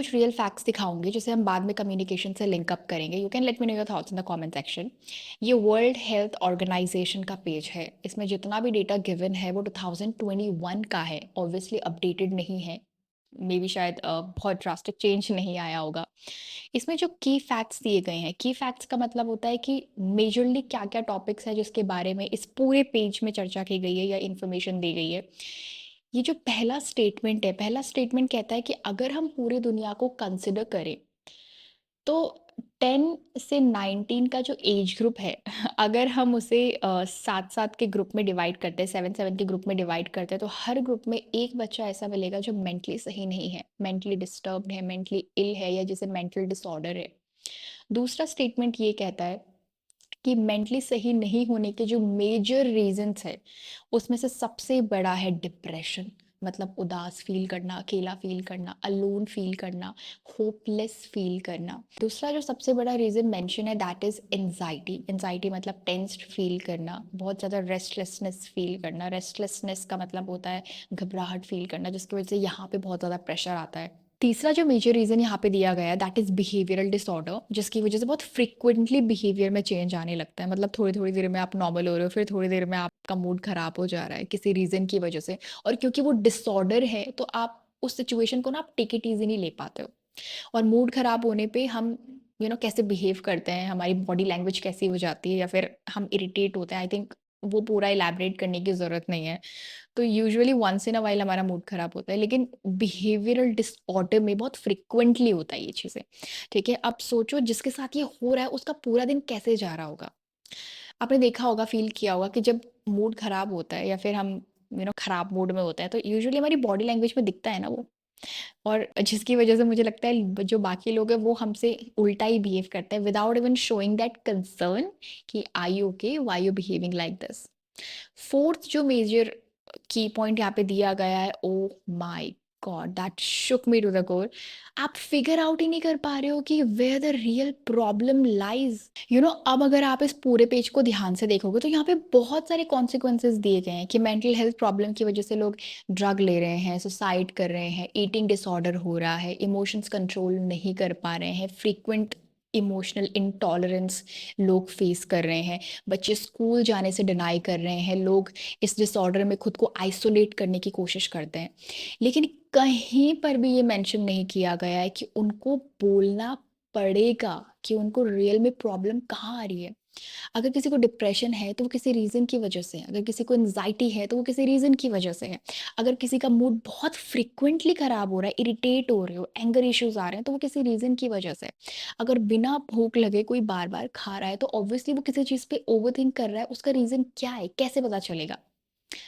कुछ real facts दिखाऊंगी जिसे हम बाद में कम्युनिकेशन से लिंक अप करेंगे। You can let me know your thoughts in the comment section. ये वर्ल्ड हेल्थ ऑर्गेनाइजेशन का पेज है। इसमें जितना भी डेटा गिवन है वो 2021 का है, ऑब्वियसली अपडेटेड नहीं है। मे बी शायद बहुत ड्रास्टिक चेंज नहीं आया होगा। इसमें जो की फैक्ट्स दिए गए हैं, की फैक्ट्स का मतलब होता है कि मेजरली क्या क्या टॉपिक्स है जिसके बारे में इस पूरे पेज में चर्चा की गई है या इन्फॉर्मेशन दी गई है। ये जो पहला स्टेटमेंट है, पहला स्टेटमेंट कहता है कि अगर हम पूरी दुनिया को कंसिडर करें तो 10 से 19 का जो एज ग्रुप है अगर हम उसे 7-7 के ग्रुप में डिवाइड करते हैं, 7-7 के ग्रुप में डिवाइड करते हैं, तो हर ग्रुप में एक बच्चा ऐसा मिलेगा जो मेंटली सही नहीं है, मेंटली डिस्टर्ब्ड है, मेंटली इल है या जिसे मेंटल डिसऑर्डर है। दूसरा स्टेटमेंट ये कहता है कि मेंटली सही नहीं होने के जो मेजर रीजंस है उसमें से सबसे बड़ा है डिप्रेशन। मतलब उदास फील करना, अकेला फील करना, अलोन फील करना, होपलेस फील करना। दूसरा जो सबसे बड़ा रीजन मेंशन है दैट इज एंजाइटी। एंजाइटी मतलब टेंस्ड फील करना, बहुत ज़्यादा रेस्टलेसनेस फील करना। रेस्टलेसनेस का मतलब होता है घबराहट फील करना, जिसकी वजह से यहाँ पे बहुत ज़्यादा प्रेशर आता है। तीसरा जो मेजर रीज़न यहाँ पे दिया गया है दैट इज़ बिहेवियरल डिसऑर्डर, जिसकी वजह से बहुत फ्रिक्वेंटली बिहेवियर में चेंज आने लगता है। मतलब थोड़ी थोड़ी देर में आप नॉर्मल हो रहे हो, फिर थोड़ी देर में आपका मूड खराब हो जा रहा है किसी रीज़न की वजह से। और क्योंकि वो डिसऑर्डर है तो आप उस सिचुएशन को ना आप टेक इट ईजी नहीं ले पाते हो। और मूड खराब होने पे हम कैसे बिहेव करते हैं, हमारी बॉडी लैंग्वेज कैसी हो जाती है या फिर हम इरिटेट होते हैं, आई थिंक वो पूरा इलैबोरेट करने की ज़रूरत नहीं है। तो usually once in a while हमारा मूड खराब होता है, लेकिन बिहेवियरल डिसऑर्डर में बहुत फ्रिक्वेंटली होता है ये चीज़ें। ठीक है, अब सोचो जिसके साथ ये हो रहा है उसका पूरा दिन कैसे जा रहा होगा। आपने देखा होगा, फील किया होगा कि जब मूड खराब होता है या फिर हम खराब मूड में होते हैं तो यूजुअली हमारी बॉडी लैंग्वेज में दिखता है ना वो। और जिसकी वजह से मुझे लगता है जो बाकी लोग हैं वो हमसे उल्टा ही बिहेव करते हैं without even showing that concern कि I you okay, why you behaving like this. Fourth जो मेजर की पॉइंट यहाँ पे दिया गया है, oh my god that shook me to the core. आप फिगर आउट ही नहीं कर पा रहे हो कि where the real problem lies. अब अगर आप इस पूरे पेज को ध्यान से देखोगे तो यहाँ पे बहुत सारे कॉन्सिक्वेंसेस दिए गए हैं कि मेंटल हेल्थ प्रॉब्लम की वजह से लोग ड्रग ले रहे हैं, सुसाइड कर रहे हैं, ईटिंग डिसऑर्डर हो रहा है, इमोशंस कंट्रोल नहीं कर पा रहे हैं, फ्रीक्वेंट इमोशनल इंटॉलरेंस लोग फेस कर रहे हैं, बच्चे स्कूल जाने से डिनाई कर रहे हैं, लोग इस डिसऑर्डर में खुद को आइसोलेट करने की कोशिश करते हैं। लेकिन कहीं पर भी ये मेंशन नहीं किया गया है कि उनको बोलना पड़ेगा कि उनको रियल में प्रॉब्लम कहाँ आ रही है। अगर किसी को डिप्रेशन है तो वो किसी रीज़न की वजह से है, अगर किसी को एंजाइटी है तो वो किसी रीज़न की वजह से है, अगर किसी का मूड बहुत फ्रिक्वेंटली ख़राब हो रहा है, इरिटेट हो रहे हो, एंगर इश्यूज़ आ रहे हैं तो वो किसी रीज़न की वजह से है। अगर बिना भूख लगे कोई बार-बार खा रहा है तो ऑब्वियसली वो किसी चीज़ पे ओवरथिंक कर रहा है, उसका रीज़न क्या है, कैसे पता चलेगा?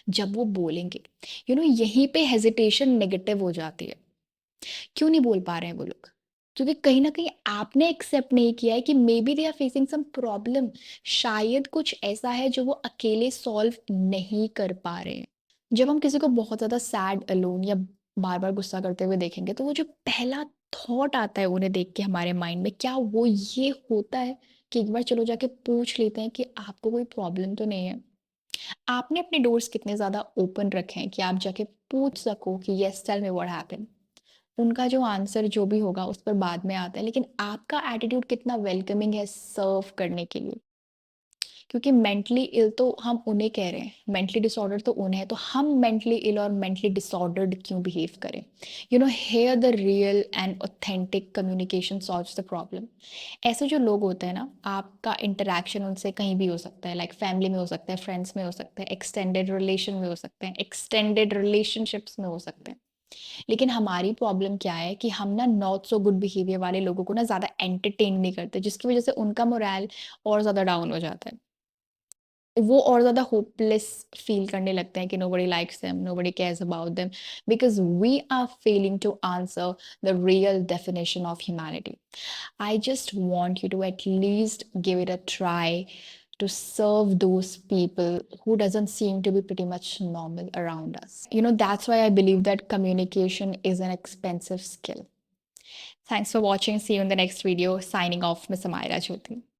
जब वो बोलेंगे। यहीं पे हेजिटेशन नेगेटिव हो जाती है। क्यों नहीं बोल पा रहे हैं वो लोग? क्योंकि कहीं न कहीं आपने एक्सेप्ट नहीं किया है कि maybe they are facing some problem. शायद कुछ ऐसा है जो वो अकेले सॉल्व नहीं कर पा रहे हैं। जब हम किसी को बहुत ज़्यादा सैड, अलोन या बार-बार गुस्सा करते हुए देखेंगे तो वो जो पहला थॉट आता है उन्हें देख के हमारे माइंड में, क्या वो ये होता है कि एक बार चलो जाके पूछ लेते हैं कि आपको कोई प्रॉब्लम तो नहीं है? आपने अपने डोर्स कितने ज़्यादा ओपन रखे हैं कि आप जाके पूछ सको कि yes tell me what happened? उनका जो आंसर जो भी होगा उस पर बाद में आता है, लेकिन आपका एटीट्यूड कितना वेलकमिंग है सर्व करने के लिए। क्योंकि मेंटली इल तो हम उन्हें कह रहे हैं, मेंटली डिसऑर्डर तो उन्हें है, तो हम मेंटली इल और मेंटली डिसऑर्डर्ड क्यों बिहेव करें? Here the real and authentic communication solves the problem. ऐसे जो लोग होते हैं ना, आपका इंटरेक्शन उनसे कहीं भी हो सकता है, लाइक फैमिली में हो सकता है, फ्रेंड्स में हो सकता है, एक्सटेंडेड रिलेशन में हो सकते हैं, एक्सटेंडेड रिलेशनशिप्स में हो सकते हैं। लेकिन हमारी प्रॉब्लम क्या है कि हम ना नॉट सो गुड बिहेवियर वाले लोगों को ना ज़्यादा एंटरटेन नहीं करते, जिसकी वजह से उनका मोरल और ज़्यादा डाउन हो जाता है। वो और ज़्यादा होपलेस फील करने लगते हैं कि nobody likes them, nobody cares about them, because we are failing to answer the real definition of humanity. I just want you to at least give it a try to serve those people who doesn't seem to be pretty much normal around us. That's why I believe that communication is an expensive skill. Thanks for watching. See you in the next video. Signing off, Miss Amira Jyoti.